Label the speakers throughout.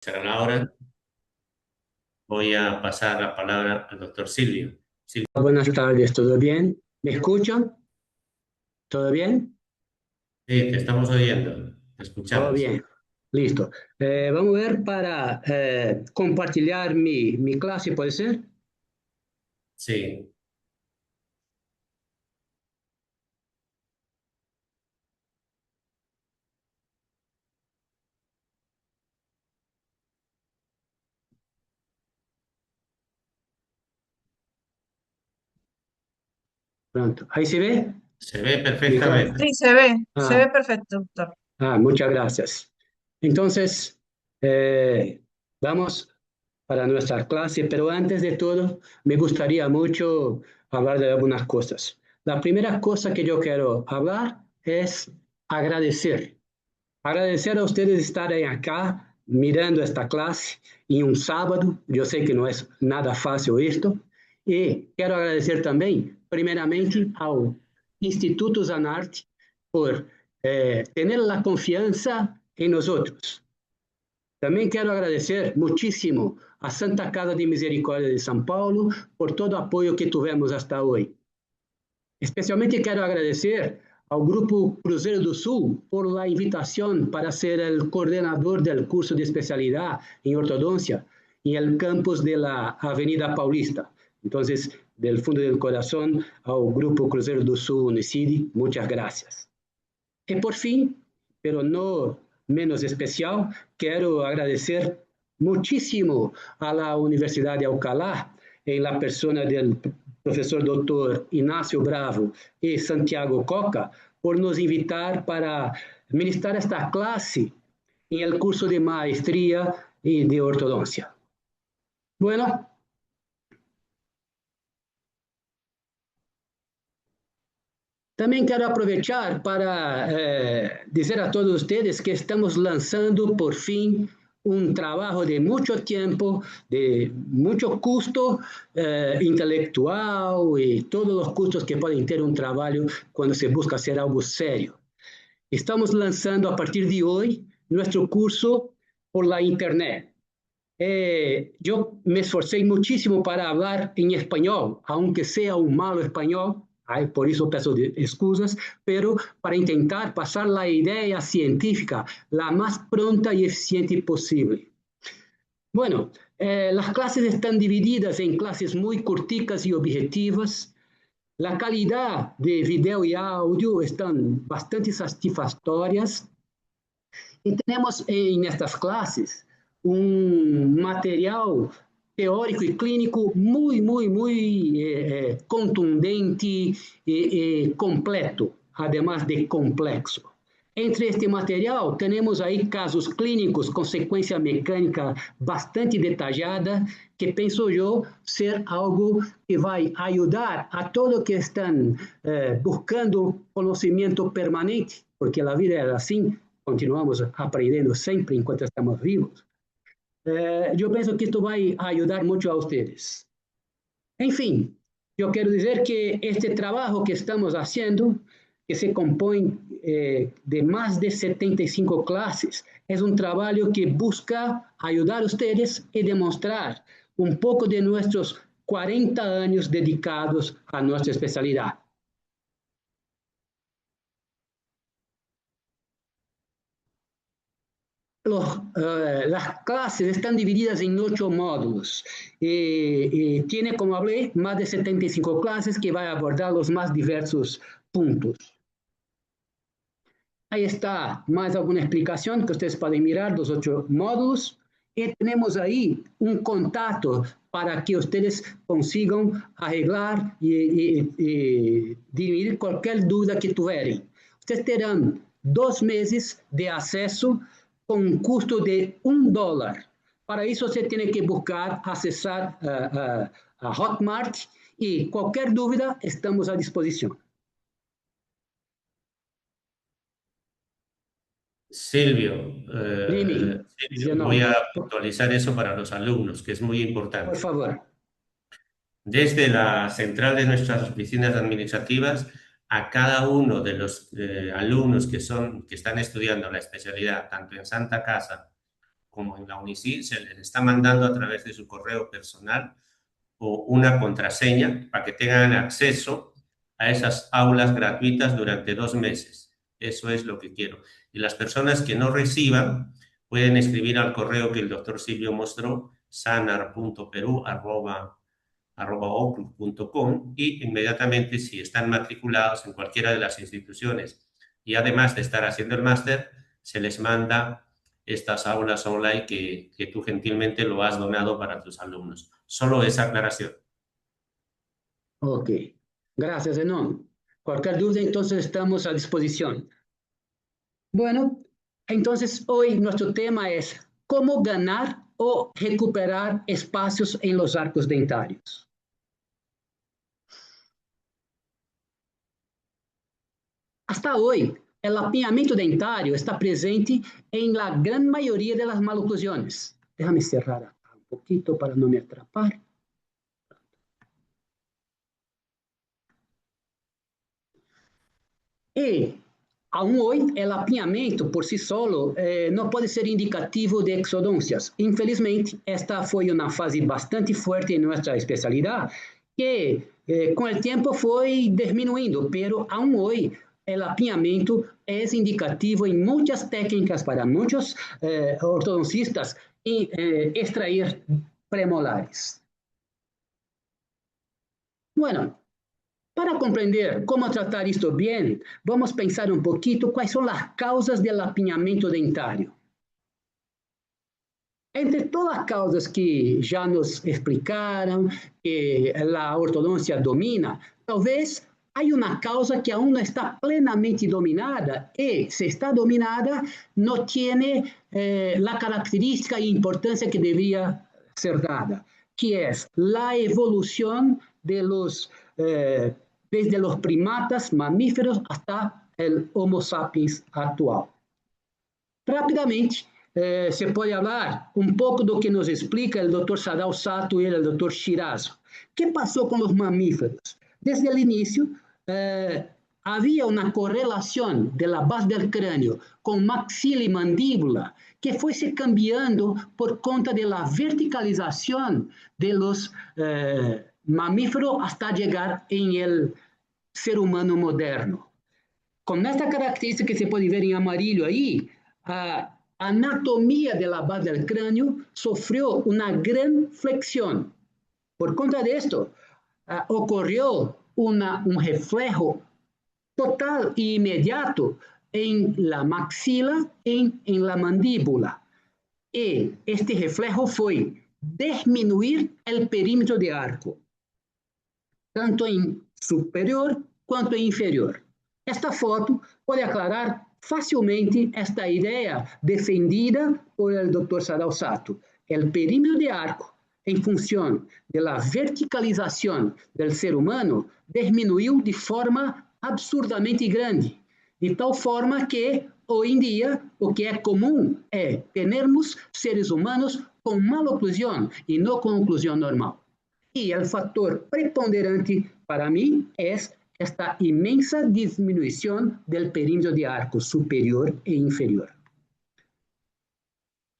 Speaker 1: Serán ahora. Voy a pasar la palabra al doctor Silvio. Silvio,
Speaker 2: Buenas tardes, ¿todo bien? ¿Me escuchan? ¿Todo bien?
Speaker 1: te estamos oyendo, te
Speaker 2: Todo
Speaker 1: escuchamos.
Speaker 2: bien. Listo. Vamos a ver para compartilhar mi clase, ¿puede ser?
Speaker 1: Sí,
Speaker 2: Pronto. ¿Ahí se ve?
Speaker 1: se ve
Speaker 2: Mi clase.
Speaker 1: perfectamente.
Speaker 3: Sí, se
Speaker 2: Ah,
Speaker 3: ve perfecto, doctor.
Speaker 2: muchas gracias. Entonces, vamos para nuestra clase, pero antes de todo, me gustaría mucho hablar de algunas cosas. La primera cosa que yo quiero hablar es agradecer. Agradecer a ustedes estarem acá mirando esta clase em um sábado. Eu sei que não é nada fácil isto. E quero agradecer também, primeiramente, ao Instituto Zanarte por ter a confiança em nós outros. Também quero agradecer muitíssimo a Santa Casa de Misericórdia de São Paulo por todo o apoio que tivemos hasta hoje. Especialmente quero agradecer ao Grupo Cruzeiro do Sul por la invitación para ser el coordinador del curso de especialidad en ortodoncia en el campus de la Avenida Paulista. Entonces, del fondo del corazón ao Grupo Cruzeiro do Sul Unicidi, muchas gracias. E por fim, pero no menos especial, quero agradecer muchísimo a la Universidad de Alcalá, en la persona del professor Dr. Inácio Bravo e Santiago Coca, por nos invitar para ministrar esta clase em el curso de maestría y de ortodoncia. Bueno, também quero aproveitar para dizer a todos vocês que estamos lançando, por fim, um trabalho de muito tempo, de muito custo intelectual e todos os custos que podem ter um trabalho quando se busca ser algo sério. Estamos lançando a partir de hoje nosso curso por la internet. Yo me esforcé muchísimo para hablar en español, aunque sea un malo español, por eso peço excusas, pero para intentar pasar la idea científica la más pronta y eficiente posible. Bueno, las clases están divididas en clases muy corticas y objetivas. La calidad de video y audio están bastante satisfactorias. E temos nestas classes um material teórico e clínico muito contundente e completo, además de complexo. Entre este material, temos aí casos clínicos com sequência mecânica bastante detalhada, que penso eu ser algo que vai ajudar a todos que estão buscando conhecimento permanente, porque a vida é assim, continuamos aprendendo sempre enquanto estamos vivos. Eu penso que isto vai ajudar muito a vocês. Enfim, eu quero dizer que este trabalho que estamos fazendo, que se compõe de mais de 75 clases, é um trabalho que busca ajudar a vocês e demonstrar um pouco de nossos 40 anos dedicados a nossa especialidade. Las clases están divididas en 8 módulos. Tiene, como hablé, más de 75 clases que van a abordar los más diversos puntos. Ahí está más alguna explicación que ustedes pueden mirar dos 8 módulos. Y tenemos ahí un contacto para que ustedes consigan arreglar y dirimir cualquier duda que tuvieran. Ustedes terán 2 meses de acceso com um custo de $1. Para isso, você tem que buscar, acessar a Hotmart e qualquer dúvida, estamos à disposição.
Speaker 1: Silvio,
Speaker 2: Dime,
Speaker 1: Silvio, voy
Speaker 2: Zenon,
Speaker 1: a puntualizar eso para los alumnos, que es muy
Speaker 2: por
Speaker 1: importante.
Speaker 2: favor.
Speaker 1: Desde la central de nuestras oficinas administrativas, a cada uno de los alumnos que están estudiando la especialidad, tanto en Santa Casa como en la UNICIR, se les está mandando a través de su correo personal o una contraseña para que tengan acceso a esas aulas gratuitas durante 2 meses. Eso es lo que quiero. Y las personas que no reciban pueden escribir al correo que el doctor Silvio mostró, sanar.peru@outlook.com, y inmediatamente, si están matriculados en cualquiera de las instituciones y además de estar haciendo el máster, se les manda estas aulas online que tú gentilmente lo has donado para tus alumnos. Solo esa aclaración.
Speaker 2: Ok, gracias, Zenón. Cualquier duda, entonces estamos a disposición. Bueno, entonces hoy nuestro tema es cómo ganar o recuperar espacios en los arcos dentarios. Hasta hoy, el apiñamiento dentario está presente en la gran mayoría de las maloclusiones. Déjame cerrar acá un poquito para no me atrapar. E, aún hoy, el apiñamiento por sí solo não pode ser indicativo de exodôncias. Infelizmente, esta foi uma fase bastante forte em nossa especialidade, que com o tempo foi diminuindo, pero aún hoy o apiñamiento é indicativo em muitas técnicas para muitos ortodoncistas em extrair premolares. Bueno, para compreender como tratar isto bem, vamos pensar um pouquinho quais são as causas do apiñamento dentário. Entre todas as causas que já nos explicaram, que a ortodôncia domina, talvez há uma causa que ainda não está plenamente dominada e, se está dominada, não tem a característica e importância que deveria ser dada, que é a evolução de los desde los primatas mamíferos hasta el Homo sapiens actual. Rápidamente, se pode falar um pouco do que nos explica o Dr. Sadao Sato e o Dr. Shirazo. O que passou com os mamíferos? Desde o início, havia uma correlação da base do crânio com maxila e mandíbula que foi se cambiando por conta da verticalização de los mamífero hasta llegar en el ser humano moderno. Con esta característica que se puede ver en amarillo ahí, a anatomía de la base del cráneo sufrió una gran flexión. Por conta de esto, ocurrió un reflejo total e inmediato en la maxila y en la mandíbula. Y este reflejo fue disminuir el perímetro de arco, tanto em superior quanto em inferior. Esta foto pode aclarar facilmente esta ideia defendida por el Dr. Sadao Sato. O perímetro de arco, em função da verticalização do ser humano, diminuiu de forma absurdamente grande, de tal forma que, hoje em dia, o que é comum é termos seres humanos com maloclusão e não com oclusão normal. E o fator preponderante para mim é esta imensa diminuição do perímetro de arco superior e inferior.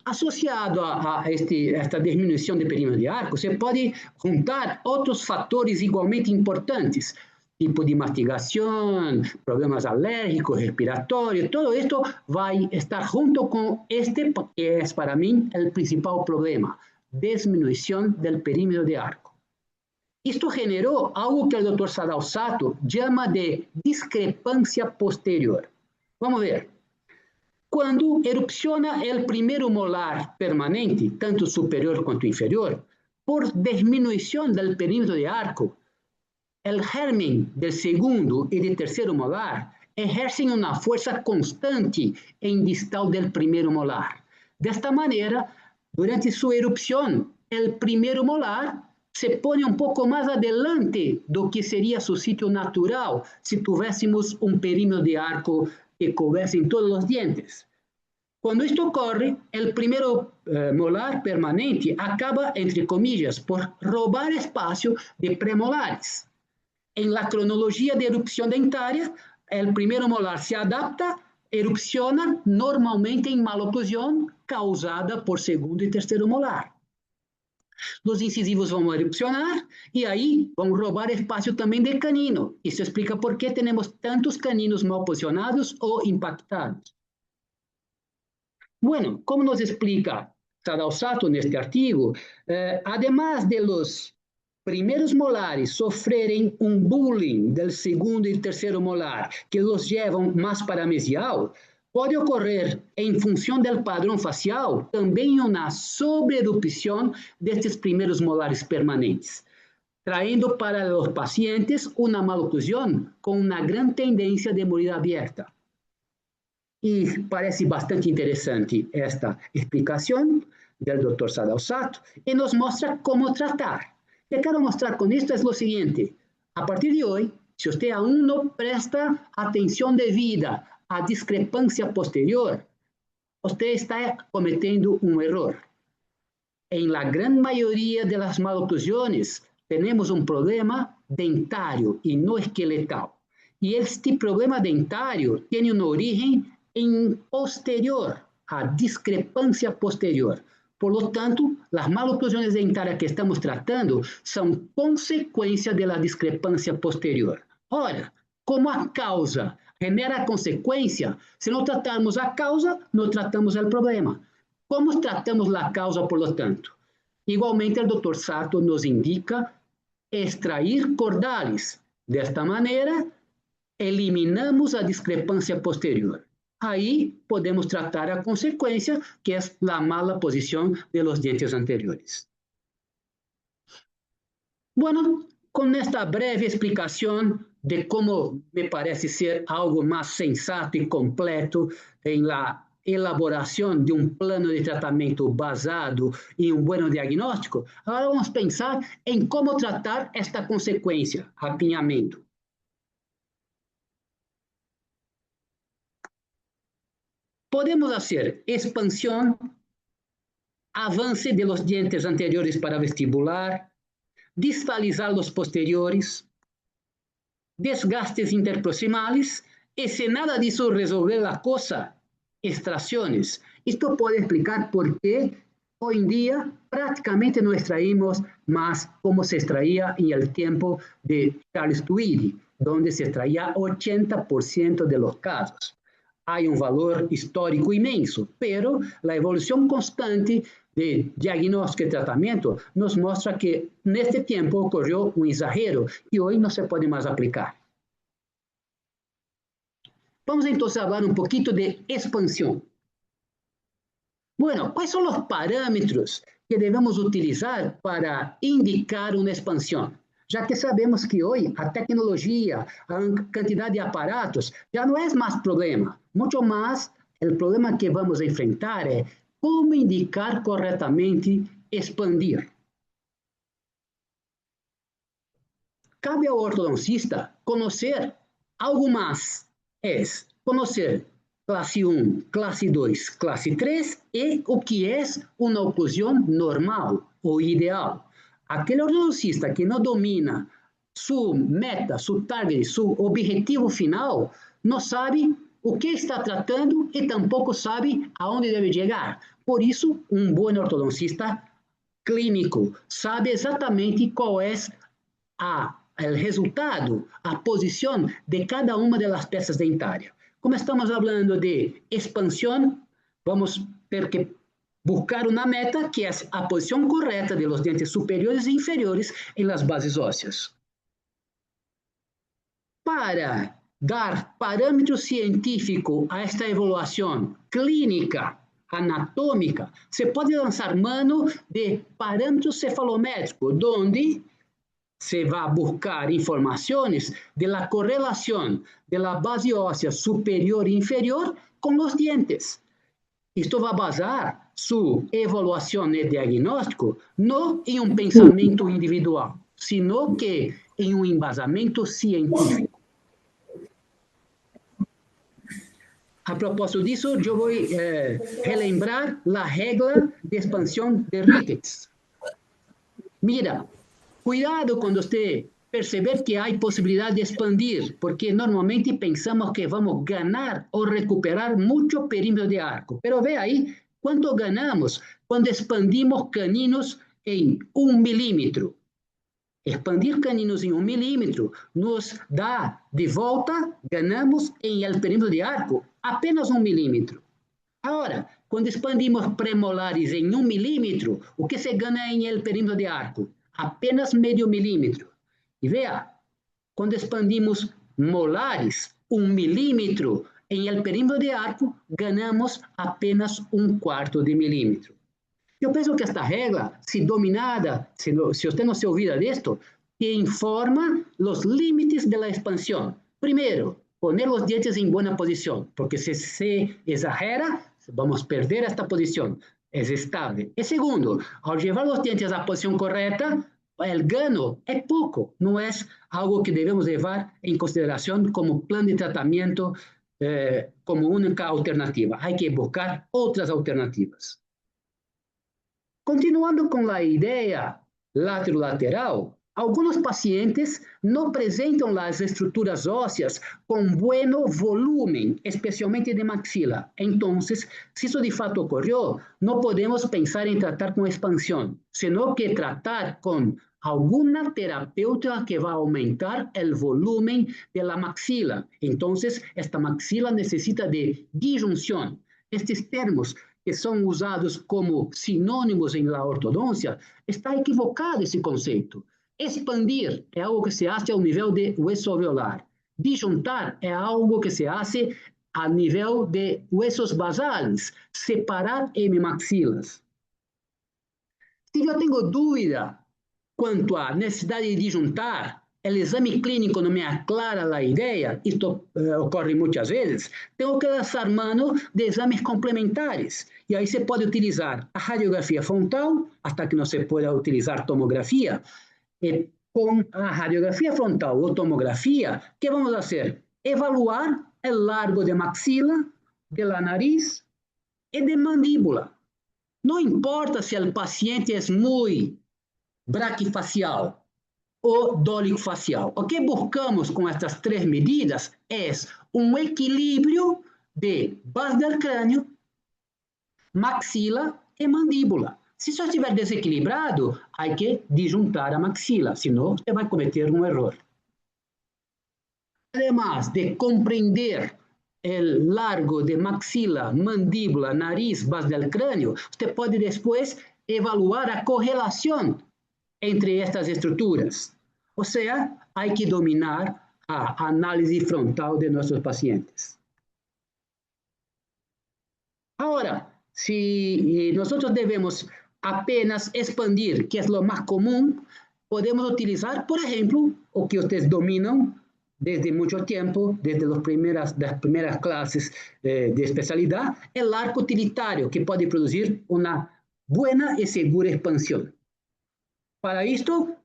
Speaker 2: Associado a esta diminuição do perímetro de arco, você pode juntar outros fatores igualmente importantes, tipo de mastigação, problemas alérgicos, respiratórios, todo esto vai estar junto com este, que é para mim o principal problema, diminuição do perímetro de arco. Isto generou algo que o Dr. Sadao Sato chama de discrepância posterior. Vamos ver. Quando erupciona o primeiro molar permanente, tanto superior quanto inferior, por diminuição do perímetro de arco, o germen do segundo e do terceiro molar exercem uma força constante em distal do primeiro molar. Desta maneira, durante sua erupção, o primeiro molar se põe um pouco mais adelante do que seria seu sítio natural se tivéssemos um perímetro de arco que coubesse em todos os dentes. Quando isto ocorre, o primeiro molar permanente acaba, entre comillas, por roubar espaço de premolares. Em la cronologia de erupção dentária, o primeiro molar se adapta, erupciona normalmente em maloclusão causada por segundo y tercero molar. Los incisivos vão erupcionar e aí vão roubar espaço também de canino. Isso explica por que temos tantos caninos mal posicionados ou impactados. Bueno, como nos explica Sadao Sato neste artigo, además de los primeros molares sofrerem um bullying del segundo e terceiro molar que los llevam mais para mesial, pode ocorrer, em função do padrão facial, também uma sobreerupção destes primeiros molares permanentes, traindo para os pacientes uma maloclusão com uma grande tendência de mordida aberta. E parece bastante interessante esta explicação do Dr. Sadao Sato e nos mostra como tratar. O que quero mostrar com isto é o seguinte: a partir de hoje, se você aún não presta atenção devida à discrepância posterior, você está cometendo um erro. Em la grande maioria das maloclusões, temos um problema dentário e não esqueletal. E este problema dentário tem uma origem em posterior, a discrepância posterior. Por lo tanto, as maloclusões dentárias que estamos tratando são consequência da discrepância posterior. Ora, como a causa genera a consequência, se não tratarmos a causa, não tratamos o problema. Como tratamos a causa, por lo tanto? Igualmente, o Dr. Sato nos indica extrair cordales. Desta maneira, eliminamos a discrepância posterior. Aí podemos tratar a consequência, que é a mala posição de los dientes anteriores. Bueno, com esta breve explicação de como me parece ser algo mais sensato e completo em la elaboração de um plano de tratamento basado em um bom diagnóstico, agora vamos pensar em como tratar esta consequência, apinhamento. Podemos fazer expansão, avance de los dientes anteriores para vestibular, distalizar os posteriores, desgastes interproximales, e se nada disso resolver a coisa, extrações. Isto pode explicar por que hoje em dia praticamente não extraímos mais como se extraía em el tempo de Charles Tweedy, onde se extraía 80% de los casos. Há um valor histórico imenso, pero a evolução constante de diagnóstico e tratamento nos mostra que neste tempo ocorreu um exagero e hoje não se pode mais aplicar. Vamos então falar um pouquinho de expansão. Bueno, quais são os parâmetros que devemos utilizar para indicar uma expansão? Já que sabemos que hoje a tecnologia, a quantidade de aparatos já não é mais problema. Muito mais, o problema que vamos enfrentar é como indicar corretamente expandir. Cabe ao ortodoncista conhecer algo mais. É conhecer classe 1, classe 2, classe 3 e o que é uma oclusão normal ou ideal. Aquele ortodoncista que não domina sua meta, seu target, seu objetivo final, não sabe o que está tratando e tampouco sabe aonde deve chegar. Por isso, um bom ortodoncista clínico sabe exatamente qual é o resultado, a posição de cada uma das peças dentárias. Como estamos falando de expansão, vamos ter que buscar uma meta que é a posição correta de los dientes superiores e inferiores em las bases ósseas. Para dar parâmetro científico a esta evaluação clínica, anatômica, se pode lançar mano de parâmetro cefalométrico, onde se vai buscar informações da correlação da base óssea superior e inferior com os dientes. Isto vai basar sua evaluação e diagnóstico não em um pensamento individual, sino que em um embasamento científico. A propósito disso, eu vou relembrar a regra de expansão de Ricketts. Mira, cuidado quando você perceber que há possibilidade de expandir, porque normalmente pensamos que vamos ganhar ou recuperar muito perímetro de arco. Pero ve aí, ¿Cuánto ganamos cuando expandimos caninos en 1 milímetro? Expandir caninos em 1 milímetro nos dá de volta, ganamos em el perímetro de arco apenas 1 milímetro. Agora, quando expandimos premolares em 1 milímetro, o que se ganha em el perímetro de arco? Apenas meio milímetro. E veja, quando expandimos molares 1 milímetro em el perímetro de arco, ganhamos apenas 1/4 de milímetro. Eu penso que esta regra, se dominada, se você não se olvida disto, te informa os limites da expansão. Primeiro, poner os dientes em boa posição, porque se se exagera, vamos perder esta posição. É estável. E segundo, ao levar os dientes à posição correta, o ganho é pouco, não é algo que devemos levar em consideração como plano de tratamento, como única alternativa. Há que buscar outras alternativas. Continuando com a ideia lateral, alguns pacientes não apresentam as estruturas ósseas com bom volume, especialmente de maxila. Então, se isso de fato ocorreu, não podemos pensar em tratar com expansão, senão que tratar com alguma terapêutica que vai aumentar o volume da maxila. Então, esta maxila necessita de disjunção. Estes termos que são usados como sinônimos em la ortodôncia, está equivocado esse conceito. Expandir é algo que se faz ao nível de hueso alveolar. Disjuntar é algo que se faz a nível de huesos basales, separar hemimaxilas. Se eu tenho dúvida quanto à necessidade de disjuntar, o exame clínico não me aclara a ideia, isto ocorre muitas vezes, tenho que lançar mano de exames complementares. E aí se pode utilizar a radiografia frontal, até que não se pueda utilizar tomografia. E com a radiografia frontal ou tomografia, o que vamos fazer? Evaluar o largo de maxila, de la nariz e de mandíbula. Não importa se o paciente é muito braquifacial ou dólico facial. O que buscamos com estas 3 medidas é equilíbrio de base do crânio, maxila e mandíbula. Se isso estiver desequilibrado, há que disjuntar a maxila, senão você vai cometer um erro. Además de compreender o largo de maxila, mandíbula, nariz, base do crânio, você pode depois evaluar a correlação entre estas estruturas. Ou seja, há que dominar a análise frontal de nossos pacientes. Agora, se nós devemos apenas expandir, que é o mais comum, podemos utilizar, por exemplo, o que vocês dominam desde muito tempo, desde as primeiras classes de especialidade, o arco utilitário, que pode produzir uma boa e segura expansão. Para isto,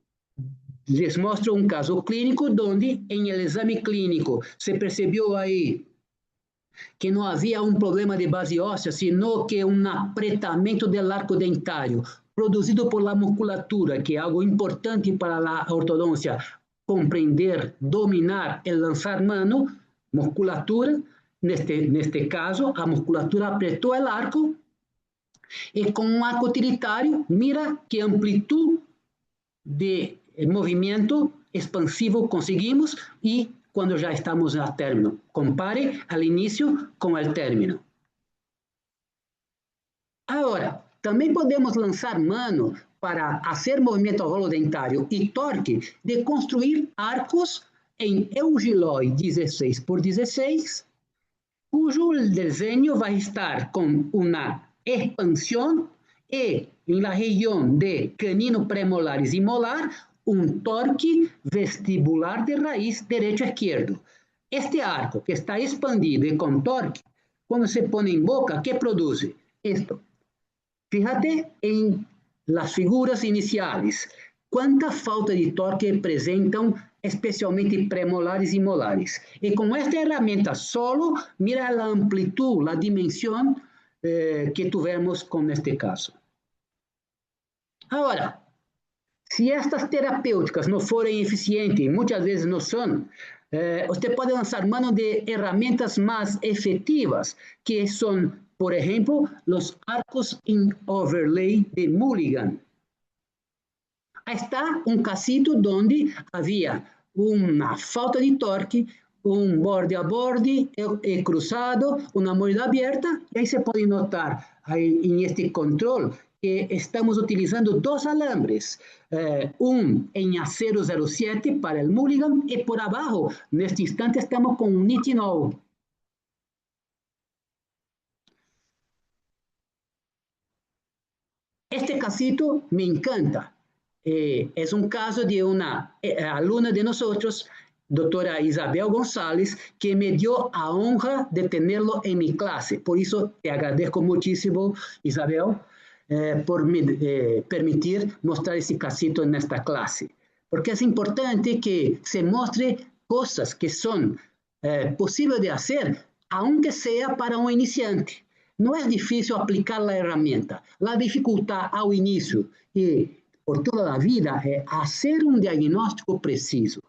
Speaker 2: les mostro um caso clínico onde, em el exame clínico, se percebeu aí que não havia um problema de base óssea, sino que um apretamento do arco dentário, produzido por la musculatura, que é algo importante para a ortodôncia, compreender, dominar e lançar mano, musculatura, neste caso, a musculatura apretou o arco, e com um arco utilitário, mira que amplitude de movimento expansivo conseguimos e quando já estamos a término. Compare ao início com o término. Agora, também podemos lançar mano para fazer movimento holodentário e torque de construir arcos em Eugiloi 16x16, cujo desenho vai estar com uma expansão e, na região de canino premolares e molar, um torque vestibular de raiz direito-esquerdo. Este arco que está expandido e com torque, quando se põe em boca, ¿qué produz? Esto. Fíjate em las figuras iniciais. Quanta falta de torque apresentam, especialmente premolares e molares. E com esta ferramenta solo, mira a amplitude, a dimensão que tivemos com este caso. Agora, se estas terapêuticas não forem eficientes, muitas vezes não são, você pode lançar mão de ferramentas mais efetivas, que são Por ejemplo, los arcos en overlay de Mulligan. Ahí está un casito donde había una falta de torque, un borde a borde cruzado, una mordida abierta, y ahí se puede notar ahí en este control que estamos utilizando dos alambres, un en acero 07 para el Mulligan y por abajo, en este instante estamos con un nitinol. Este casito me encanta. Es un caso de una alumna de nosotros, doctora Isabel González, que me dio a honra de tenerlo en mi clase. Por eso te agradezco muchísimo, Isabel, por me permitir mostrar ese casito en esta clase. Porque es importante que se muestre cosas que son posibles de hacer, aunque sea para un iniciante. No es difícil aplicar la herramienta. La dificultad al inicio y por toda la vida es hacer un diagnóstico preciso.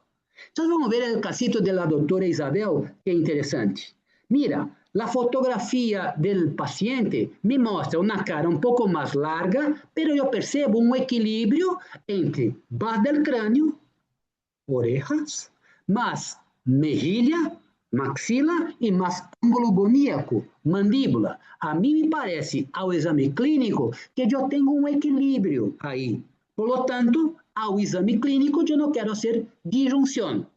Speaker 2: Entonces vamos a ver el casito de la doctora Isabel, que interesante. Mira, la fotografía del paciente me muestra una cara un poco más larga, pero yo percebo un equilibrio entre base del cráneo, orejas, más mejilla, maxila y más ángulo goníaco, mandíbula. A mí me parece, al exame clínico, que yo tengo un equilibrio ahí. Por lo tanto, al exame clínico yo no quiero hacer disyunción.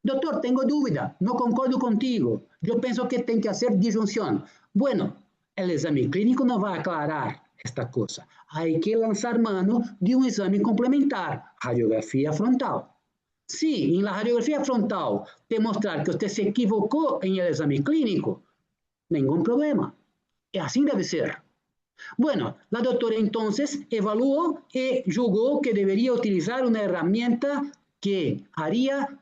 Speaker 2: Doctor, tengo duda, no concordo contigo. Yo pienso que tengo que hacer disyunción. Bueno, el exame clínico no va a aclarar esta cosa. Hay que lanzar mano de un exame complementar, radiografía frontal. Si en la radiografía frontal demostrar que usted se equivocó en el examen clínico, ningún problema. Y así debe ser. Bueno, la doctora entonces evaluó y juzgó que debería utilizar una herramienta que haría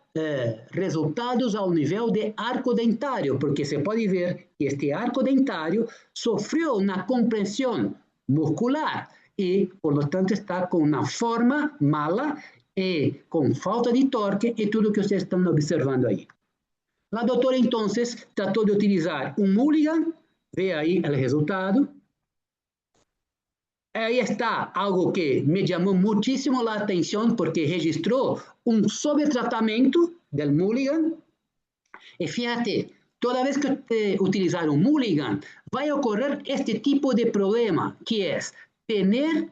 Speaker 2: resultados al nivel de arco dentario, porque se puede ver que este arco dentario sufrió una compresión muscular y por lo tanto está con una forma mala con falta de torque y todo lo que ustedes están observando ahí. La doctora entonces trató de utilizar un Mulligan, ve ahí el resultado. Ahí está algo que me llamó muchísimo la atención porque registró un sobretratamiento del Mulligan. Y fíjate, toda vez que usted utilizar un Mulligan, va a ocurrir este tipo de problema, que es tener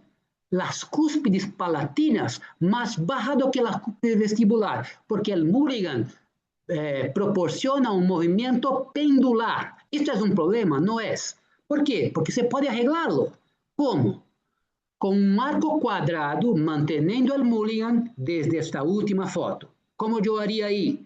Speaker 2: las cúspides palatinas más bajas que la cúspide vestibular, porque el Mulligan proporciona un movimiento pendular. Esto es un problema, ¿no es? ¿Por qué? Porque se puede arreglarlo. ¿Cómo? Con un arco cuadrado, manteniendo el Mulligan desde esta última foto. ¿Cómo yo haría ahí?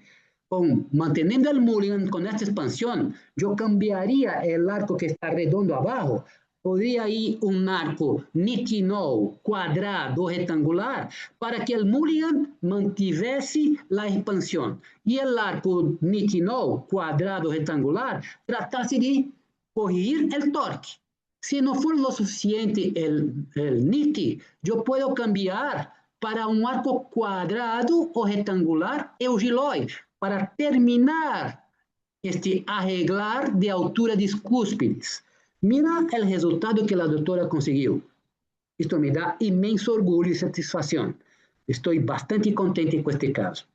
Speaker 2: Manteniendo el Mulligan con esta expansión, yo cambiaría el arco que está redondo abajo. Podría ir un arco nitinol cuadrado rectangular para que el Mulligan mantuviese la expansión. Y el arco nitinol cuadrado rectangular tratase de corregir el torque. Si no fuera lo suficiente el NITI, yo puedo cambiar para un arco cuadrado o rectangular eugiloide para terminar este arreglar de altura de cúspides. Mira el resultado que la doctora consiguió. Esto me da inmenso orgullo y satisfacción. Estoy bastante contente con este caso.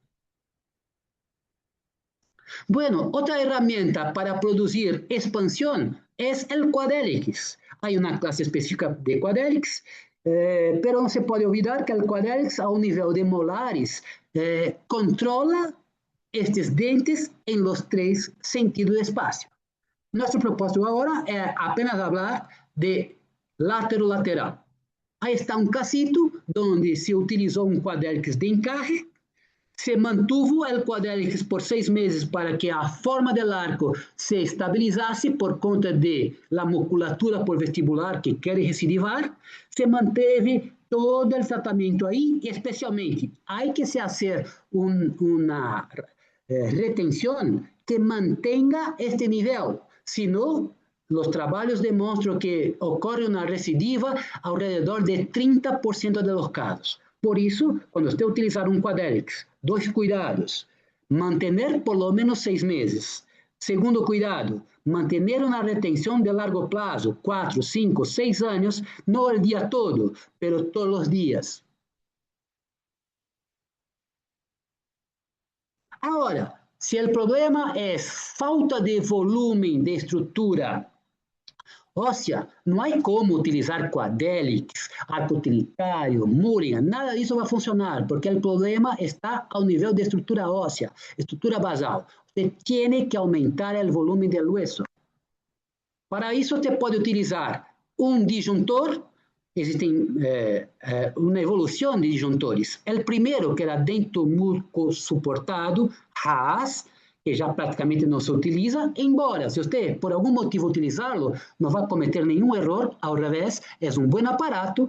Speaker 2: Bueno, otra herramienta para producir expansión es el quadélix. Hay una clase específica de quadélix, pero no se puede olvidar que el quadélix a un nivel de molares controla estos dientes en los tres sentidos de espacio. Nuestro propósito ahora es apenas hablar de lateral. Ahí está un casito donde se utilizó un quadélix de encaje. Se mantuvo el quadélix por 6 meses para que a forma del arco se estabilizase por conta de la musculatura por vestibular que quiere recidivar. Se manteve todo el tratamiento ahí y especialmente hay que hacer una retención que mantenga este nivel. Si no, los trabajos demuestran que ocurre una recidiva alrededor de 30% de los casos. Por isso, quando usted utilizar um quadélix, dois cuidados. Mantener por lo menos 6 meses. Segundo cuidado, mantener una retención de largo plazo, 4, 5, 6 años, no el día todo, pero todos los días. Ahora, si el problema es falta de volumen de estructura ósea, no hay como utilizar Quadelix, arco utilitario, Mulligan, nada disso vai funcionar, porque el problema está ao nível de estructura ósea, estructura basal. Você tiene que aumentar el volumen del hueso. Para isso, você pode utilizar um disjuntor, existem uma evolução de disjuntores. O primeiro, que era dentomurco suportado, Haas, que já praticamente não se utiliza, embora, se você, por algum motivo, utilizá-lo, não vai cometer nenhum erro, ao revés, é um bom aparato,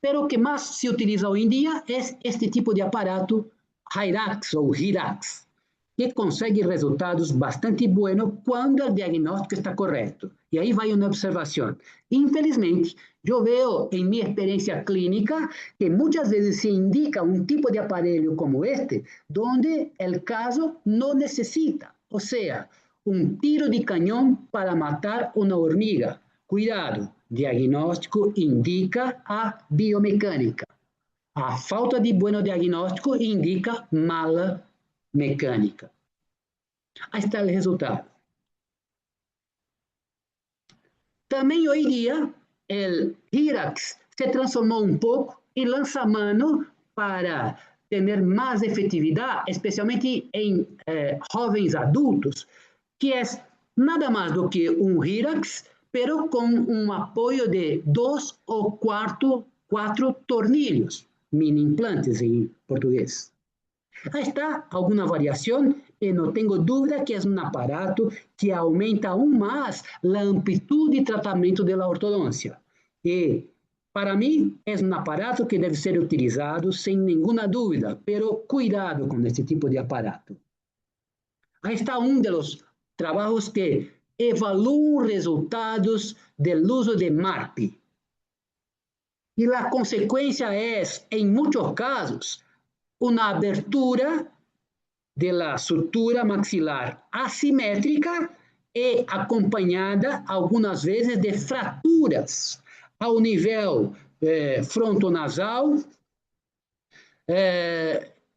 Speaker 2: mas o que mais se utiliza hoje em dia é este tipo de aparato, Hyrax ou Hirax, que consegue resultados bastante buenos quando o diagnóstico está correto. E aí vai uma observação. Infelizmente, eu vejo em minha experiência clínica que muitas vezes se indica um tipo de aparelho como este, onde o caso não necessita, ou seja, um tiro de canhão para matar uma hormiga. Cuidado, diagnóstico indica a biomecânica. A falta de bom diagnóstico indica mala mecânica. Aí está o resultado. Também hoje em dia, o Hirax se transformou um pouco e lança mano para ter mais efetividade, especialmente em jovens adultos, que é nada mais do que um Hirax, pero com um apoio de 2 ou 4 tornilhos, mini implantes em português. Aí está alguma variação e não tenho dúvida que é um aparato que aumenta aún mais a amplitude de tratamento da ortodôncia. E, para mim, é um aparato que deve ser utilizado sem nenhuma dúvida, pero cuidado com este tipo de aparato. Aí está um dos trabalhos que evaluam resultados do uso de MARP. E a consequência é, em muitos casos, uma abertura da sutura maxilar assimétrica e acompanhada, algumas vezes, de fraturas ao nível frontonasal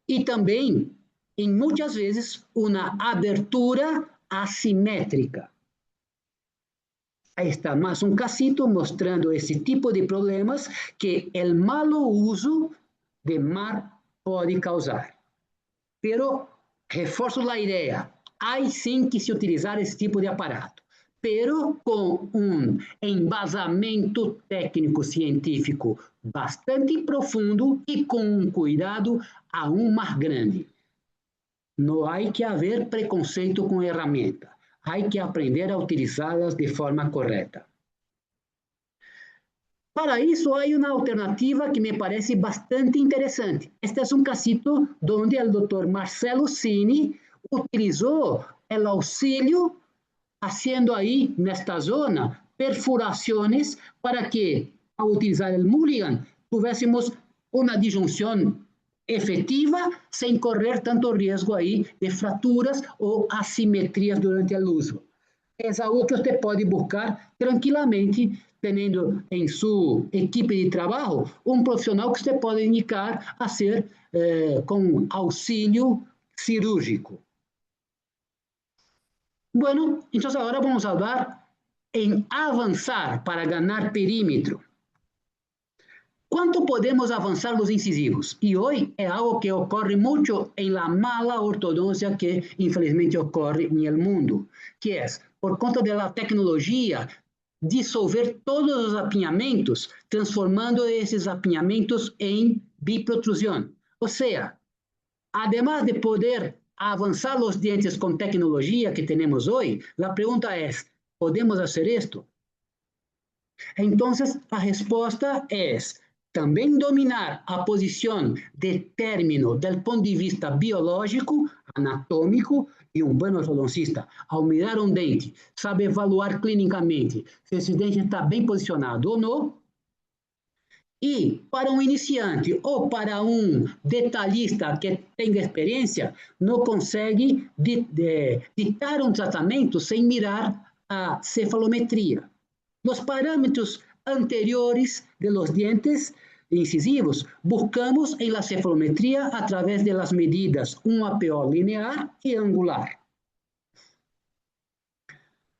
Speaker 2: e também, em muitas vezes, uma abertura assimétrica. Aí está mais um casito mostrando esse tipo de problemas que o malo uso de MARP pode causar. Pero, reforço a ideia, há sim que se utilizar esse tipo de aparato, pero com um embasamento técnico-científico bastante profundo e com um cuidado aún mais grande. Não há que haver preconceito com a ferramenta, há que aprender a utilizá-las de forma correta. Para isso, há uma alternativa que me parece bastante interessante. Este é um casito onde o Dr. Marcelo Cini utilizou o auxílio, fazendo aí, nesta zona, perfurações para que, ao utilizar o Mulligan, tivéssemos uma disjunção efetiva, sem correr tanto risco aí de fraturas ou assimetrias durante o uso. É algo que você pode buscar tranquilamente, tendo em sua equipe de trabalho um profissional que você pode indicar a ser com auxílio cirúrgico. Bueno, então agora vamos falar em avançar para ganhar perímetro. Quanto podemos avançar os incisivos? E hoje é algo que ocorre muito em la mala ortodôncia que infelizmente ocorre no mundo, que é, por conta da tecnologia, dissolver todos os apinhamentos, transformando esses apinhamentos em biprotrusão. Ou seja, además de poder avançar os dientes com tecnologia que temos hoje, a pergunta é, ¿podemos fazer isto? Então, a resposta é também dominar a posição de término do ponto de vista biológico, anatômico, e um bom ortodoncista, ao mirar um dente, sabe evaluar clinicamente se esse dente está bem posicionado ou não, E para um iniciante ou para um detalhista que tenha experiência, não consegue ditar um tratamento sem mirar a cefalometria. Los parâmetros anteriores de los dientes incisivos buscamos en la cefalometría a través de las medidas 1-APO linear y angular.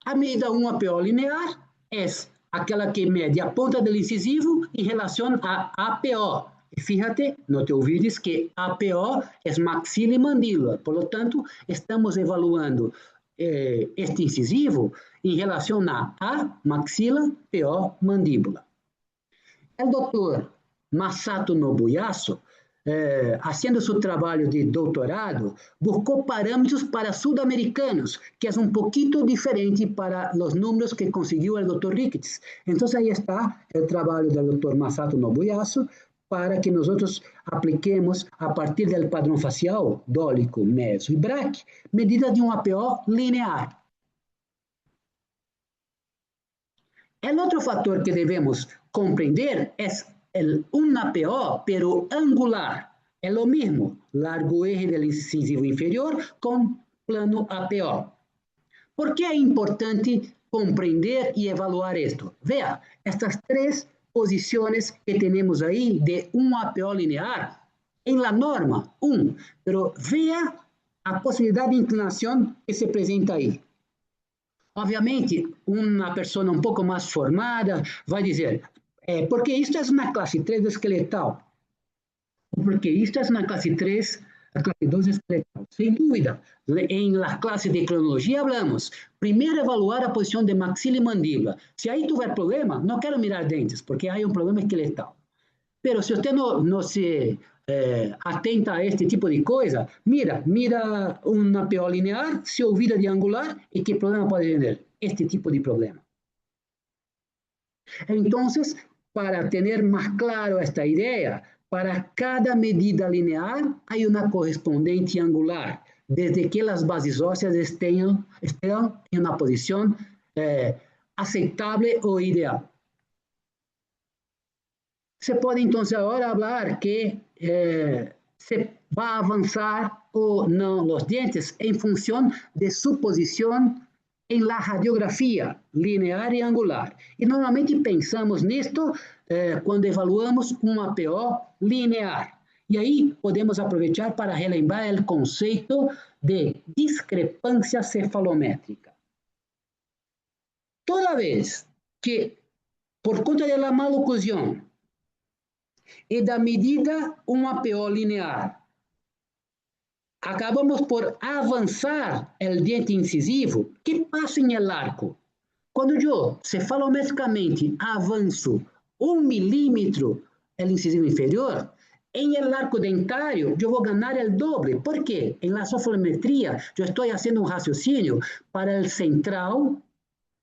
Speaker 2: A medida 1-APO linear es aquela que mede a ponta del incisivo em relação a APO. E fíjate, no te olvides que APO é maxila e mandíbula, por lo tanto, estamos evaluando este incisivo em relação a maxila, PO, mandíbula. O doutor Masato Nobuyasu, haciendo su trabalho de doutorado, buscou parâmetros para sudamericanos, que é um pouquinho diferente para os números que conseguiu o doutor Ricketts. Então, aí está o trabalho do doutor Masato Nobuyasu, para que nós apliquemos, a partir do padrão facial, dólico, meso e braque, medida de um APO linear. O outro fator que devemos compreender é un APO, pero angular. É o mesmo, largo eje do incisivo inferior com plano APO. Por que é importante compreender e evaluar isto? Vea, estas três posições que temos aí de um APO linear, em la norma, pero vea a possibilidade de inclinação que se apresenta aí. Obviamente, uma pessoa um pouco mais formada vai dizer, porque isto é uma classe 3 esqueletal, porque isto é uma classe 3, a classe 2 esqueletal. Sem dúvida, em la classe de cronologia hablamos, primeiro evaluar a posição de maxila e mandíbula. Se aí tiver problema, não quero mirar dentes, porque aí é um problema esqueletal. Pero se você não se atenta a este tipo de coisa, mira uma APO linear, se olvida de angular, e que problema pode ter? Este tipo de problema. Então, para ter mais claro esta ideia, para cada medida linear, há uma correspondente angular, desde que as bases ósseas estejam em uma posição aceitável ou ideal. Se pode, então, agora falar que se vai avançar ou não os dentes em função de sua posição em la radiografia linear e angular. E normalmente pensamos nisto quando evaluamos um APO linear. E aí podemos aproveitar para relembrar o conceito de discrepância cefalométrica. Toda vez que, por conta da maloclusão e da medida 1-APO linear, acabamos por avançar o dente incisivo, que passa em el arco? Quando eu cefalometricamente avanço 1 milímetro o incisivo inferior, em el arco dentário eu vou ganhar o doble. Por quê? Em la cefalometria eu estou fazendo um raciocínio para o central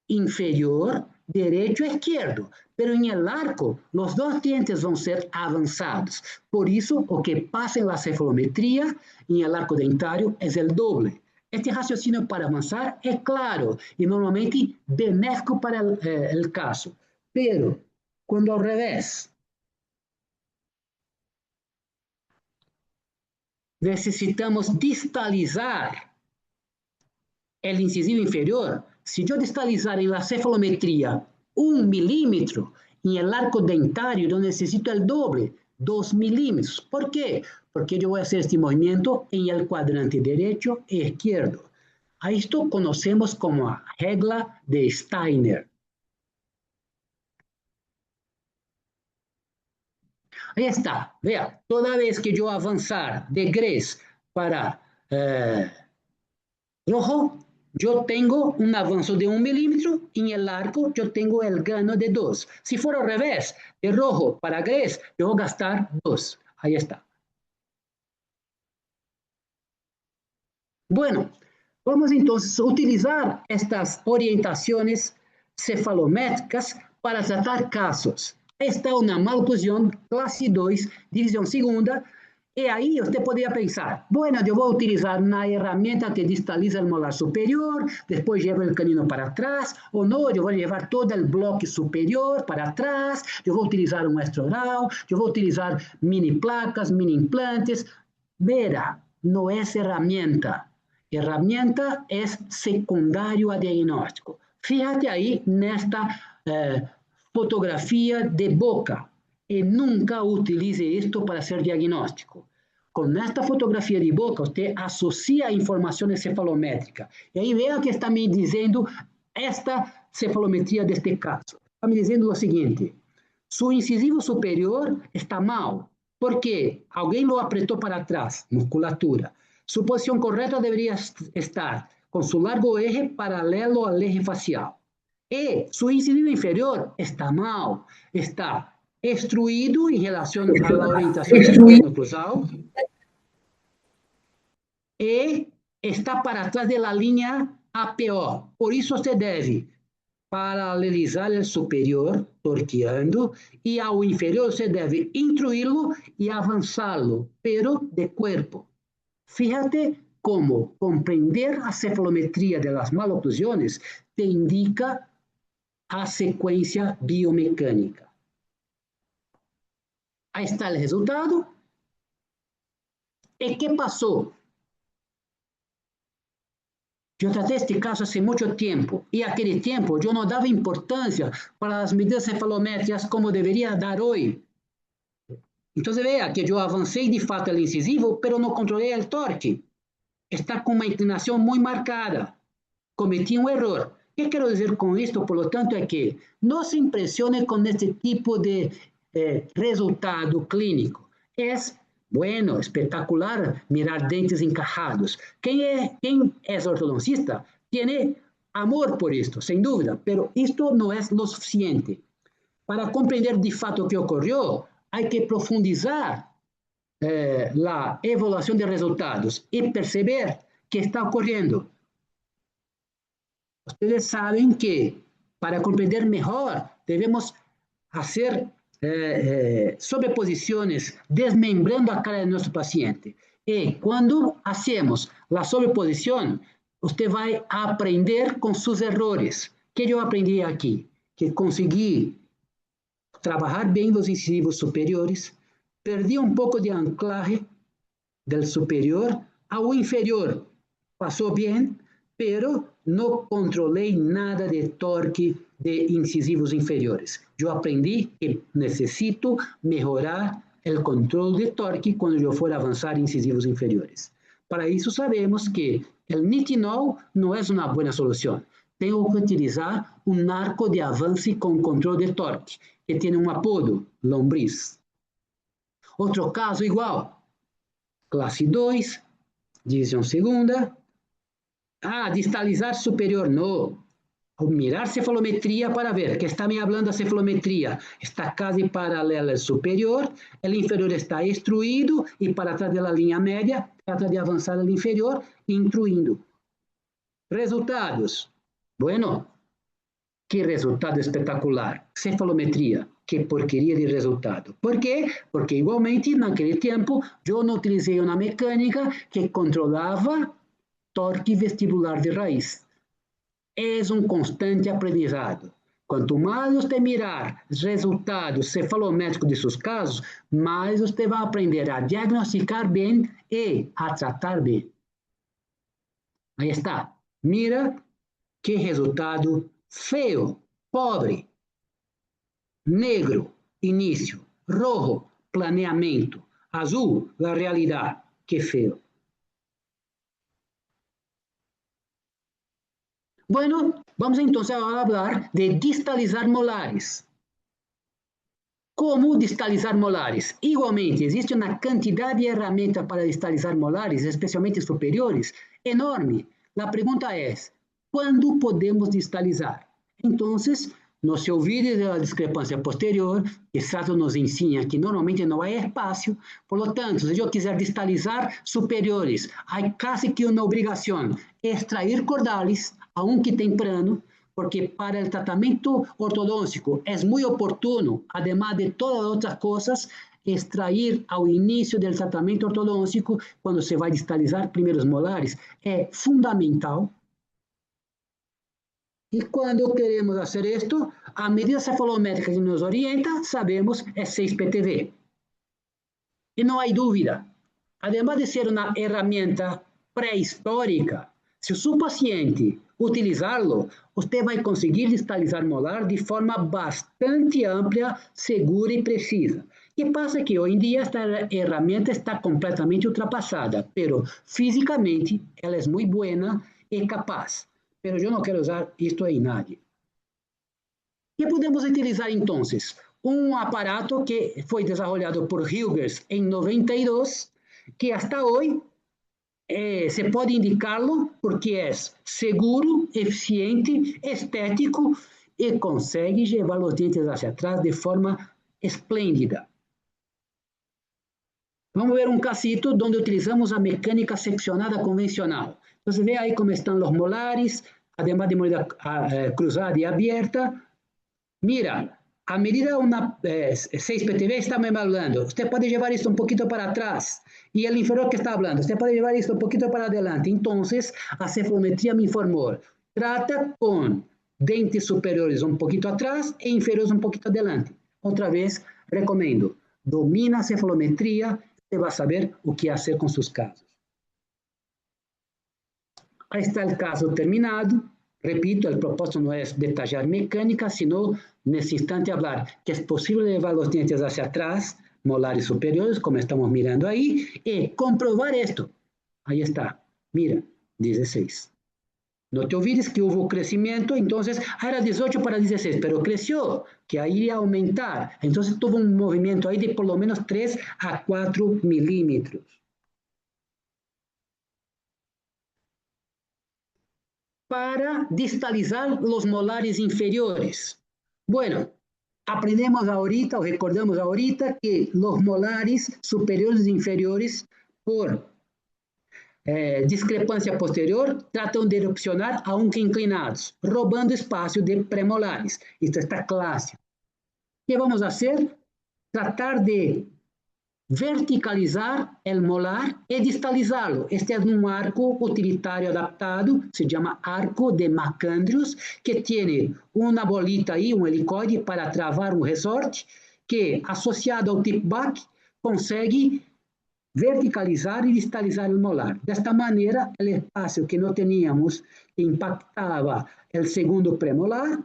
Speaker 2: inferior direito e esquerdo, pero em el arco, os dois dientes vão ser avançados. Por isso, o que passa na cefalometria, em el arco dentário, é o doble. Este raciocínio para avançar é claro e normalmente benéfico para o caso. Pero, quando ao revés, necessitamos distalizar o incisivo inferior, se eu distalizar em la cefalometria 1 milímetro, em el arco dentário eu necessito o doble, 2 milímetros. Por quê? Porque eu vou fazer este movimento em el quadrante direito e esquerdo. A isto conhecemos como a regla de Steiner. Aí está, vea, toda vez que eu avançar de gris para rojo, eu tenho um avanço de 1 milímetro, em el arco eu tenho o ganho de 2. Se for ao revés, de rojo para gris, eu vou gastar 2. Aí está. Bueno, vamos então utilizar estas orientações cefalométricas para tratar casos. Esta é uma maloclusão classe 2, divisão segunda, E aí você poderia pensar, bueno, eu vou utilizar uma ferramenta que distaliza o molar superior, depois levo o canino para trás, ou não, eu vou levar todo o bloco superior para trás, eu vou utilizar um extraoral, eu vou utilizar mini placas, mini implantes. Vera, não é ferramenta. Herramienta é secundário a diagnóstico. Fíjate aí nesta fotografia de boca e nunca utilize isto para hacer diagnóstico. Con esta fotografia de boca, usted associa informações cefalométricas. E aí veja que está me dizendo esta cefalometria deste caso. Está me dizendo o seguinte, su incisivo superior está mal. ¿Por quê? Alguém lo apretou para trás, musculatura. Su posição correta deveria estar com su largo eje paralelo ao eje facial. E su incisivo inferior está mal, está extruído em relação à orientação do terreno cruzado e está para trás da linha APO. Por isso, você deve paralelizar o superior, torqueando, e ao inferior você deve intruí-lo e avançá-lo, pero de corpo. Fíjate como compreender a cefalometria das maloclusões te indica a sequência biomecânica. Aí está o resultado. E que passou? Eu tratei este caso há muito tempo, e naquele tempo eu não dava importância para as medidas cefalométricas como deveria dar hoje. Então, veja que eu avancei de fato o incisivo, mas não controlei o torque. Está com uma inclinação muito marcada. Cometi um erro. O que quero dizer com isto, por lo tanto, é que não se impressione com este tipo de resultado clínico. É bueno, espetacular mirar dentes encajados. Quem é ortodoncista tem amor por isto, sem dúvida, pero isto não é o suficiente. Para compreender de fato o que ocorreu, há que profundizar a evaluação de resultados e perceber que está ocorrendo. Vocês sabem que, para compreender melhor, devemos fazer sobreposições, desmembrando a cara de nosso paciente. E quando hacemos a sobreposição, você vai aprender com seus erros. O que eu aprendi aqui? Que consegui trabalhar bem os incisivos superiores, perdi um pouco de anclaje do superior ao inferior. Passou bem, pero não controlei nada de torque de incisivos inferiores. Eu aprendi que necessito melhorar o controle de torque quando eu for avançar incisivos inferiores. Para isso, sabemos que o nitinol não é uma boa solução. Tenho que utilizar um arco de avanço com controle de torque, que tem um apodo, lombriz. Outro caso igual, classe 2, divisão segunda. Distalizar superior, não. Mirar cefalometria para ver que está me falando a cefalometria. Está quase paralela ao superior, o inferior está extruído e para trás da linha média, trata de avançar ao inferior, intruindo. Resultados. Bueno, que resultado espetacular. Cefalometria, que porqueria de resultado. Por quê? Porque igualmente, naquele tempo, eu não utilizei uma mecânica que controlava torque vestibular de raiz. É um constante aprendizado. Quanto mais você mirar os resultados cefalométricos de seus casos, mais você vai aprender a diagnosticar bem e a tratar bem. Aí está. Mira que resultado feio, pobre. Negro, início. Rojo, planeamento. Azul, a realidade. Que feio. Bueno, vamos entonces a hablar de distalizar molares. Como distalizar molares? Igualmente, existe uma quantidade de ferramentas para distalizar molares, especialmente superiores, enorme. A pergunta é, quando podemos distalizar? Então, não se olvide da discrepância posterior, que Sato nos ensina que normalmente não há espaço. Por lo tanto, se eu quiser distalizar superiores, há quase que uma obrigação extrair cordales, aunque temprano, porque para o tratamento ortodôntico é muito oportuno, además de todas as outras coisas, extrair ao início do tratamento ortodôntico, quando se vai distalizar primeiros molares, é fundamental. E quando queremos fazer isto, a medida cefalométrica que nos orienta, sabemos, é 6-PTV. E não há dúvida, además de ser uma ferramenta pré-histórica, se o seu paciente utilizá-lo, você vai conseguir distalizar molar de forma bastante ampla, segura e precisa. O que passa é que hoje em dia esta ferramenta está completamente ultrapassada, mas fisicamente ela é muito boa e capaz. Mas eu não quero usar isto em nadie. E podemos utilizar então um aparato que foi desenvolvido por Hilgers em 92, que hasta hoje se pode indicá-lo porque é seguro, eficiente, estético e consegue levar os dentes hacia atrás de forma esplêndida. Vamos ver um casito onde utilizamos a mecânica seccionada convencional. Então, vê aí como estão os molares, además de moeda cruzada e aberta. Mira, a medida 6-PTV está me hablando. Você pode levar isto um pouquinho para atrás. E o inferior que está falando, você pode levar isto um pouquinho para adelante. Então, a cefometria me informou. Trata com dentes superiores um pouquinho atrás e inferiores um pouquinho adelante. Outra vez, recomendo. Domina a cefalometria, você vai saber o que fazer com seus casos. Aí está o caso terminado. Repito, o propósito não é detalhar mecânica, sino, nesse instante, falar que é possível levar os dentes hacia atrás, molares superiores, como estamos mirando aí, e comprovar isto. Aí está, mira, 16. No te olvides que houve crescimento, então era 18 para 16, pero cresceu, que aí ia aumentar. Então, tuvo um movimento aí de por lo menos 3 a 4 milímetros. Para distalizar os molares inferiores. Bueno, aprendemos ahorita, o recordamos ahorita, que os molares superiores e inferiores, por discrepância posterior, tratam de erupcionar aunque inclinados, roubando espaço de premolares. Isto está clássico. O que vamos fazer? Tratar de verticalizar o molar e distalizá-lo. Este é um arco utilitário adaptado, se chama arco de Macandrius, que tem uma bolita aí, um helicoide, para travar um resorte, que, associado ao tip back, consegue verticalizar e distalizar o molar. Desta maneira, o espaço que não tínhamos, que impactava o segundo premolar,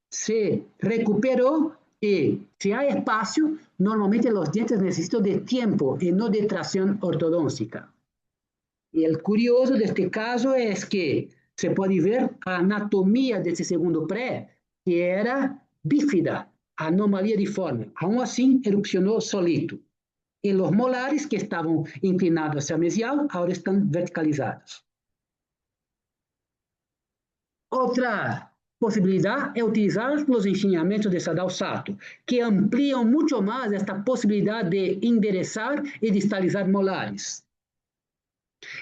Speaker 2: se recuperou e, se há espaço, normalmente os dentes necessitam de tempo e não de tração ortodôntica. E o curioso deste caso é que se pode ver a anatomia desse segundo pré, que era bífida, anomalia de forma. Aún assim, erupcionou solito. E os molares, que estavam inclinados hacia mesial, agora estão verticalizados. Outra possibilidade é utilizar os ensinamentos de Sadao Sato, que ampliam muito mais esta possibilidade de endereçar e distalizar molares.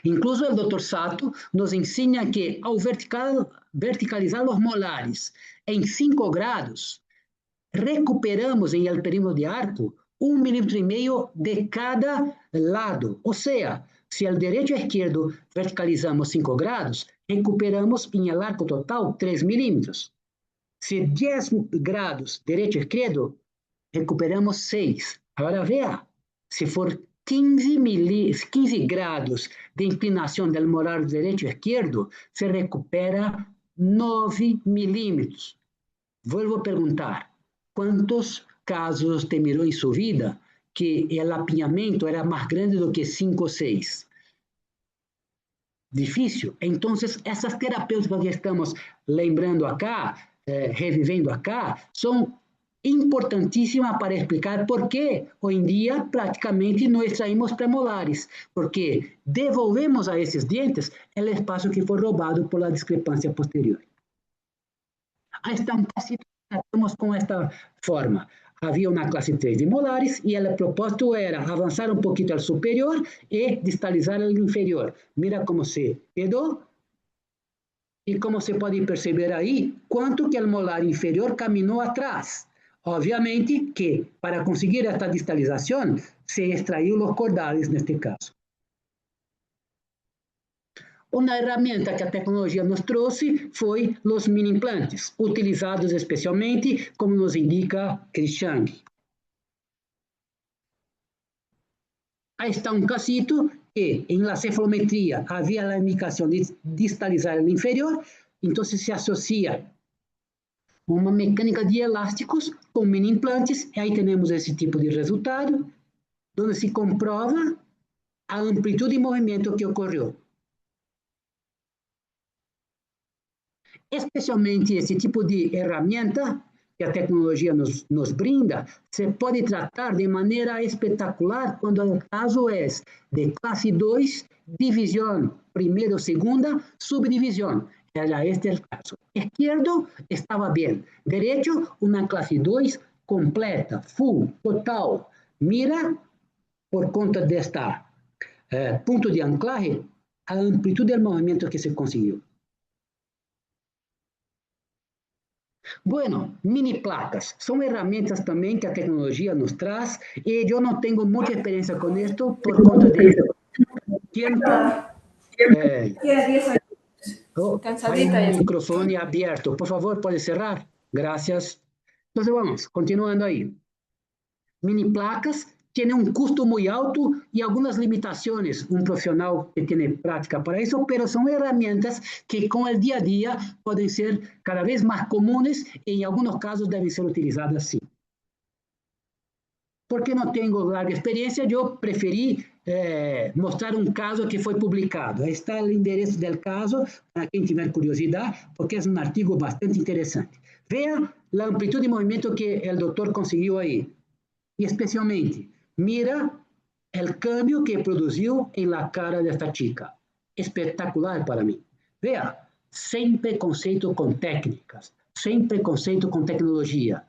Speaker 2: Incluso o Dr. Sato nos ensina que, ao verticalizar os molares em 5 graus, recuperamos em el perímetro de arco 1,5 milímetros de cada lado. Ou seja, se ao direito e ao esquerdo verticalizamos 5 graus, recuperamos em el arco total 3 milímetros. Se 10 graus direito e esquerdo, recuperamos 6. Agora veja, se for 15 graus de inclinação do molar direito e esquerdo, se recupera 9 milímetros. Vuelvo a perguntar, quantos casos te mirou em sua vida que o apinhamento era mais grande do que 5 ou 6? Difícil. Então, essas terapêuticas que estamos lembrando acá, revivendo acá, são importantíssimas para explicar por que, hoje em dia, praticamente não extraímos premolares, porque devolvemos a esses dentes o espaço que foi roubado por la discrepância posterior. Aí está um casito que tratamos com esta forma. Havia uma classe 3 de molares e o propósito era avançar um pouquinho ao superior e distalizar o inferior. Mira como se quedou e como se pode perceber aí, quanto que o molar inferior caminhou atrás. Obviamente que para conseguir esta distalización se extraían los cordales en este caso. Uma ferramenta que a tecnologia nos trouxe foi os mini implantes, utilizados especialmente, como nos indica Christian. Aí está um casito que, em la cefalometria, havia a indicação de distalizar o inferior, então se associa uma mecânica de elásticos com mini implantes, e aí temos esse tipo de resultado, onde se comprova a amplitude de movimento que ocorreu. Especialmente esse tipo de ferramenta que a tecnologia nos brinda, se pode tratar de maneira espetacular quando o caso é de classe 2, divisão, primeira ou segunda, subdivisão. Era este o caso. Esquerdo estava bem. Direito, uma classe 2 completa, full, total. Mira, por conta desta ponto de anclaje, a amplitude do movimento que se conseguiu. Bueno, mini placas son herramientas también que la tecnología nos trae y yo no tengo mucha experiencia con esto por cuenta de tiempo. Hay un micrófono abierto. Por favor, puede cerrar. Gracias. Entonces vamos, continuando ahí. Mini placas tienen un costo muy alto y algunas limitaciones. Un profesional que tiene práctica para eso, pero son herramientas que con el día a día pueden ser cada vez más comunes y en algunos casos deben ser utilizadas así. Porque no tengo larga experiencia, yo preferí mostrar un caso que fue publicado. Ahí está el enderezo del caso para quien tiver curiosidad, porque es un artículo bastante interesante. Vea la amplitud de movimiento que el doctor consiguió ahí. Y especialmente, mira el cambio que produziu en la cara de esta chica. Espectacular para mí. Vea, sem preconceito con técnicas, sem preconceito con tecnología.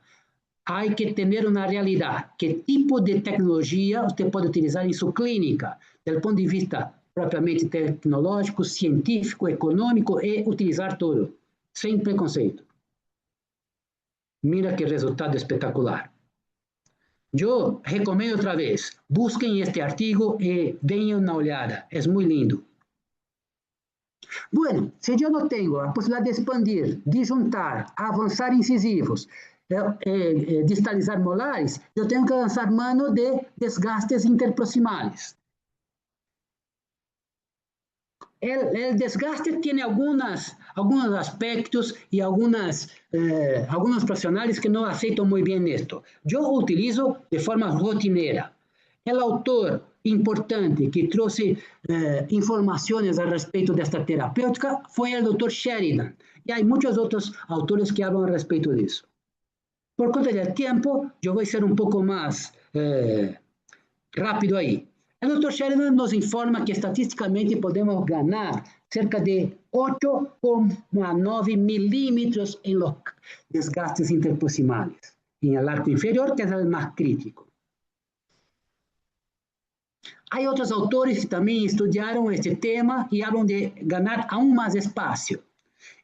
Speaker 2: Hay que tener una realidad. ¿Qué tipo de tecnología usted puede utilizar en su clínica? Desde el punto de vista propiamente tecnológico, científico, económico, y utilizar todo, sem preconceito. Mira qué resultado espectacular. Yo recomiendo otra vez, busquen este artículo y den una ojeada, es muy lindo. Bueno, si yo no tengo la posibilidad de expandir, disjuntar, avanzar incisivos, distalizar molares, yo tengo que lanzar mano de desgastes interproximales. El desgaste tiene algunos aspectos y algunos profesionales que no aceitan muy bien esto. Yo utilizo de forma rotineira. El autor importante que trouxe informações a respeito desta terapêutica foi o Dr. Sheridan. E há muitos outros autores que falam a respeito disso. Por conta do tempo, eu vou ser um pouco mais rápido aí. O Dr. Sheridan nos informa que estatisticamente podemos ganhar cerca de 8,9 milímetros em los desgastes interproximales, em el arco inferior, que é o mais crítico. Há outros autores que também estudaram este tema e falam de ganhar aún mais espaço.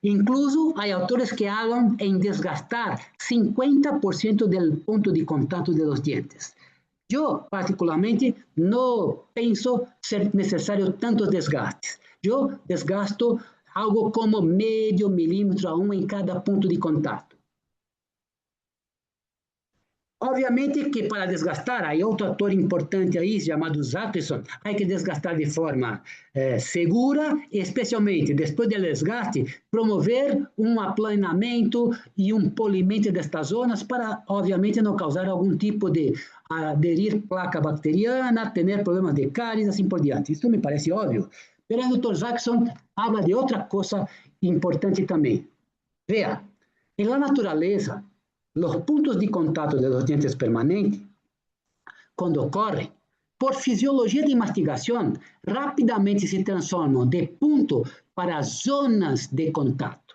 Speaker 2: Incluso há autores que falam em desgastar 50% do ponto de contato de los dientes. Eu, particularmente, não penso ser necessário tantos desgastes. Eu desgasto algo como medio milímetro a 1 em cada ponto de contato. Obviamente que para desgastar, há outro ator importante aí, chamado Jacobson, há que desgastar de forma segura, e especialmente, depois do desgaste, promover um aplanamento e um polimento destas zonas para, obviamente, não causar algum tipo de aderir placa bacteriana, ter problemas de cáries, assim por diante. Isso me parece óbvio. Mas o Dr. Jackson fala de outra coisa importante também. Veja, na natureza, los puntos de contacto de los dientes permanentes, cuando ocurren, por fisiología de mastigación, rápidamente se transforman de punto para zonas de contacto.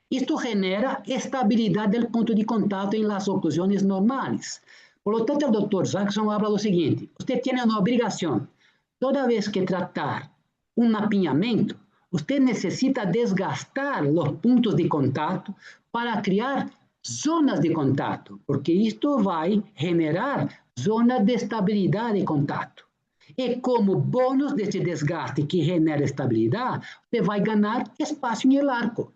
Speaker 2: Esto genera estabilidad del punto de contacto en las oclusiones normales. Por lo tanto, el doctor Jackson habla lo siguiente: usted tiene una obligación, toda vez que tratar un apiñamiento, usted necesita desgastar los puntos de contacto para crear zonas de contato, porque isto vai generar zonas de estabilidade de contato. E como bônus desse desgaste que genera estabilidade, você vai ganhar espaço no arco.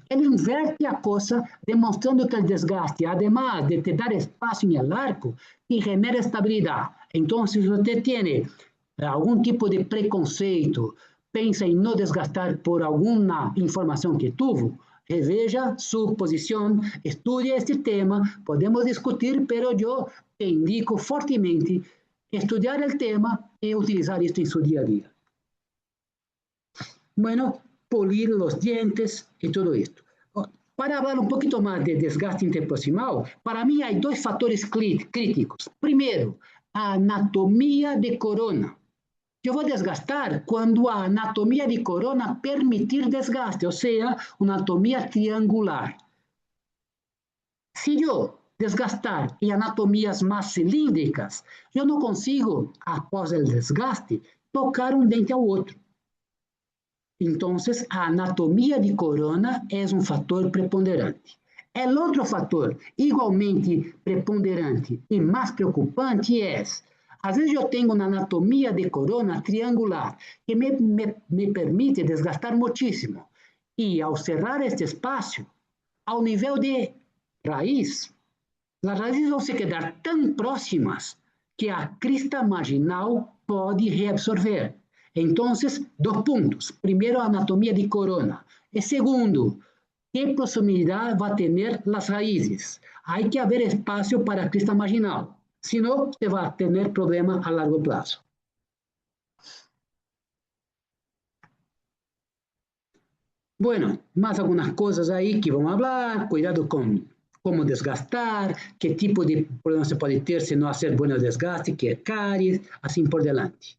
Speaker 2: Ele inverte a coisa, demonstrando que o desgaste, además de te dar espaço no arco, te genera estabilidade. Então, se você tem algum tipo de preconceito, pensa em não desgastar por alguma informação que tuvo, reveja sua posição, estude este tema, podemos discutir, pero eu te indico fortemente estudar o tema e utilizar isto em seu dia a dia. Bueno, polir los dientes y todo esto. Para hablar un poquito más de desgaste interproximal, para mí hay dos factores críticos. Primero, anatomía de corona. Eu vou desgastar quando a anatomia de corona permitir desgaste, ou seja, uma anatomia triangular. Se eu desgastar em anatomias mais cilíndricas, eu não consigo, após o desgaste, tocar um dente ao outro. Então, a anatomia de corona é um fator preponderante. O outro fator, igualmente preponderante e mais preocupante, é às vezes eu tenho uma anatomia de corona triangular que me permite desgastar muitíssimo. E ao cerrar este espaço, ao nível de raiz, as raízes vão se quedar tão próximas que a crista marginal pode reabsorver. Então, dois pontos. Primeiro, a anatomia de corona. E segundo, que proximidade vai ter as raízes. Há que haver espaço para a crista marginal. Senão, você vai ter problema a largo prazo. Bueno, mais algumas coisas aí que vamos falar. Cuidado com como desgastar, que tipo de problema você pode ter se não fazer bom desgaste, que é cáries, assim por diante.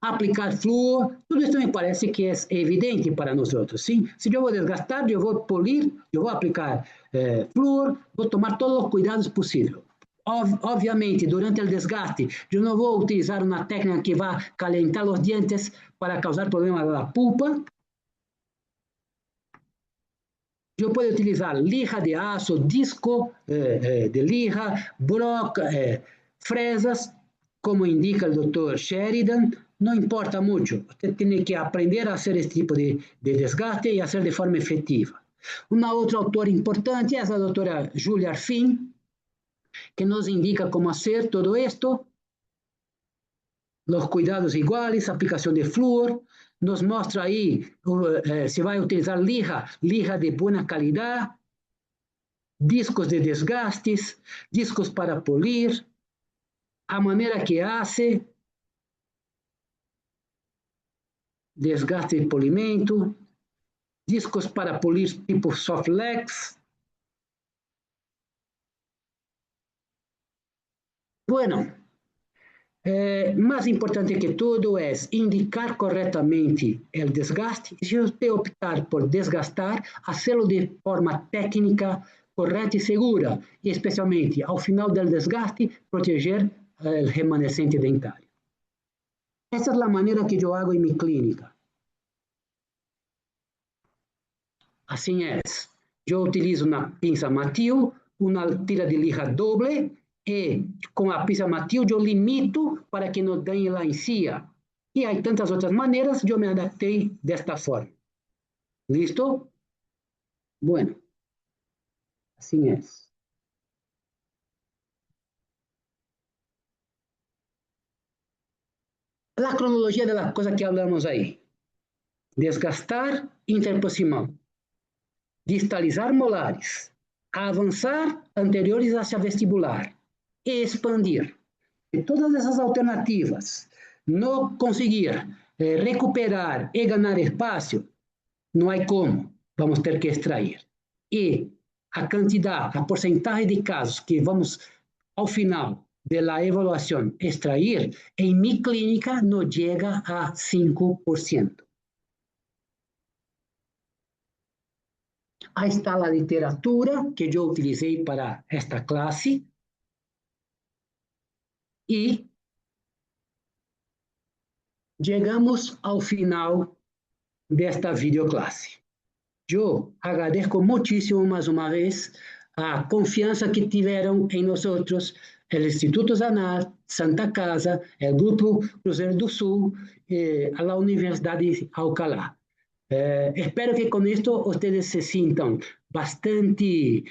Speaker 2: Aplicar flúor, tudo isso me parece que é evidente para nós outros, sim? Se eu vou desgastar, eu vou polir, eu vou aplicar flúor, vou tomar todos os cuidados possíveis. Obviamente, durante o desgaste, eu não vou utilizar uma técnica que vai calentar os dientes para causar problemas na pulpa. Eu posso utilizar lija de aço, disco de lija, broca, fresas, como indica o Dr. Sheridan. Não importa muito, você tem que aprender a fazer esse tipo de desgaste e fazer de forma efetiva. Uma outra autora importante é a doutora Julia Arfin, que nos indica como fazer todo esto, os cuidados iguais, aplicação de flúor, nos mostra aí se vai utilizar lija de boa qualidade, discos de desgastes, discos para polir, a maneira que hace, desgaste de polimento, discos para polir tipo Softlex. Bueno, mais importante que tudo é indicar corretamente o desgaste. Se você optar por desgastar, fazê-lo de forma técnica, correta e segura, e especialmente ao final do desgaste, proteger o remanescente dentário. Essa é a maneira que eu hago em minha clínica. Assim é. Eu utilizo uma pinça Mathieu, uma tira de lija doble, e com a pinça Mathieu eu limito para que não dane lá em cima. E há tantas outras maneiras, eu me adaptei desta forma. Listo? Bueno, assim é. A cronologia das coisas que falamos aí. Desgastar interproximal. Distalizar molares. Avançar anteriores hacia vestibular. E expandir. E todas essas alternativas não conseguir recuperar e ganhar espaço, não há como. Vamos ter que extrair. E a quantidade, a porcentagem de casos que vamos, ao final da evaluação, extrair, em minha clínica não chega a 5%. Aí está a literatura que eu utilizei para esta classe. E chegamos ao final desta videoclasse. Eu agradeço muitíssimo mais uma vez a confiança que tiveram em nós outros, o Instituto Zanat, Santa Casa, o Grupo Cruzeiro do Sul, a Universidade Alcalá. Espero que com isto vocês se sintam bastante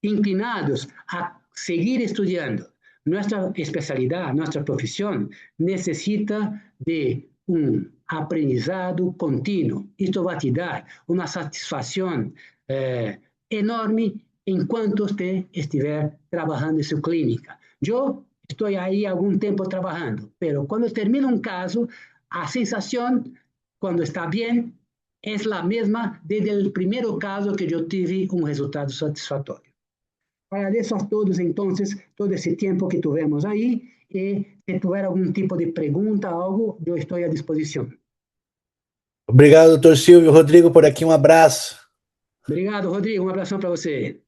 Speaker 2: inclinados a seguir estudando. Nossa especialidade, nossa profissão necessita de aprendizado contínuo. Isto vai te dar uma satisfação enorme enquanto você estiver trabalhando em sua clínica. Eu estou aí algum tempo trabalhando, mas quando termino um caso, a sensação, quando está bem, é a mesma desde o primeiro caso que eu tive um resultado satisfatório. Agradeço a todos, então, todo esse tempo que tivemos aí, e se tiver algum tipo de pergunta, algo, eu estou à disposição.
Speaker 3: Obrigado, doutor Silvio. Rodrigo, por aqui, um abraço.
Speaker 2: Obrigado, Rodrigo. Um abração para você.